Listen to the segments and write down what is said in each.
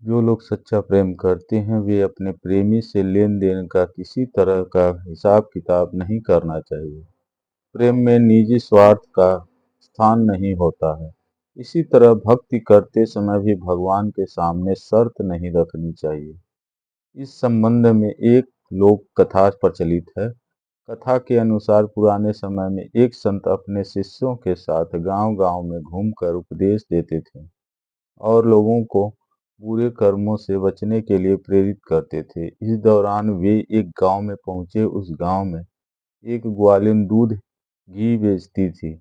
जो लोग सच्चा प्रेम करते हैं वे अपने प्रेमी से लेन देन का किसी तरह का हिसाब किताब नहीं करना चाहिए। प्रेम में निजी स्वार्थ का स्थान नहीं होता है। इसी तरह भक्ति करते समय भी भगवान के सामने शर्त नहीं रखनी चाहिए। इस संबंध में एक लोक कथा प्रचलित है। कथा के अनुसार पुराने समय में एक संत अपने शिष्यों के साथ गांव-गांव में घूमकर उपदेश देते थे और लोगों को बुरे कर्मों से बचने के लिए प्रेरित करते थे। इस दौरान वे एक गांव में पहुंचे। उस गांव में एक ग्वालिन दूध घी बेचती थी।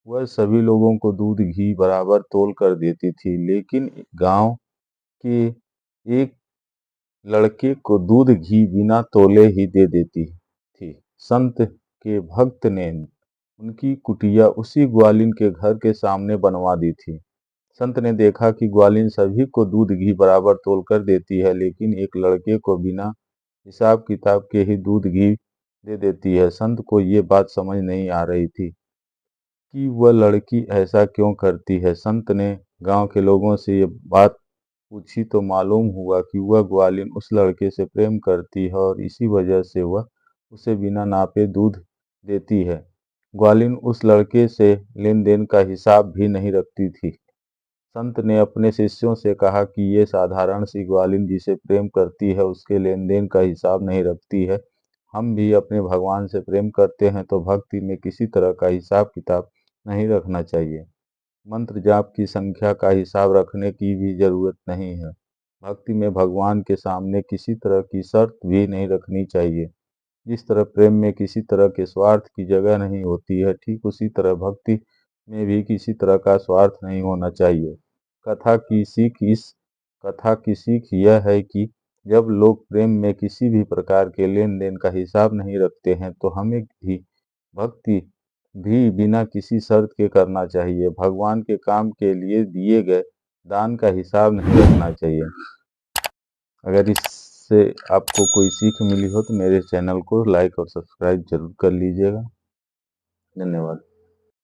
वह सभी लोगों को दूध घी बराबर तोल कर देती थी, लेकिन गांव के एक लड़के को दूध घी बिना तोले ही दे देती थी। संत के भक्त ने उनकी कुटिया उसी ग्वालिन के घर के सामने बनवा दी थी। संत ने देखा कि ग्वालिन सभी को दूध घी बराबर तोलकर देती है, लेकिन एक लड़के को बिना हिसाब किताब के ही दूध घी दे देती है। संत को ये बात समझ नहीं आ रही थी कि वह लड़की ऐसा क्यों करती है। संत ने गांव के लोगों से ये बात पूछी तो मालूम हुआ कि वह ग्वालिन उस लड़के से प्रेम करती है और इसी वजह से वह उसे बिना नापे दूध देती है। ग्वालिन उस लड़के से लेन देन का हिसाब भी नहीं रखती थी। संत ने अपने शिष्यों से कहा कि ये साधारण सी ग्वालिन जिसे प्रेम करती है उसके लेन देन का हिसाब नहीं रखती है। हम भी अपने भगवान से प्रेम करते हैं तो भक्ति में किसी तरह का हिसाब किताब नहीं रखना चाहिए। मंत्र जाप की संख्या का हिसाब रखने की भी जरूरत नहीं है। भक्ति में भगवान के सामने किसी तरह की शर्त भी नहीं रखनी चाहिए। जिस तरह प्रेम में किसी तरह के स्वार्थ की जगह नहीं होती है, ठीक उसी तरह भक्ति में भी किसी तरह का स्वार्थ नहीं होना चाहिए। कथा की सीख इस कथा की सीख यह है कि जब लोग प्रेम में किसी भी प्रकार के लेन देन का हिसाब नहीं रखते हैं तो हमें भी भक्ति भी बिना किसी शर्त के करना चाहिए। भगवान के काम के लिए दिए गए दान का हिसाब नहीं रखना चाहिए। अगर इससे आपको कोई सीख मिली हो तो मेरे चैनल को लाइक और सब्सक्राइब जरूर कर लीजिएगा। धन्यवाद।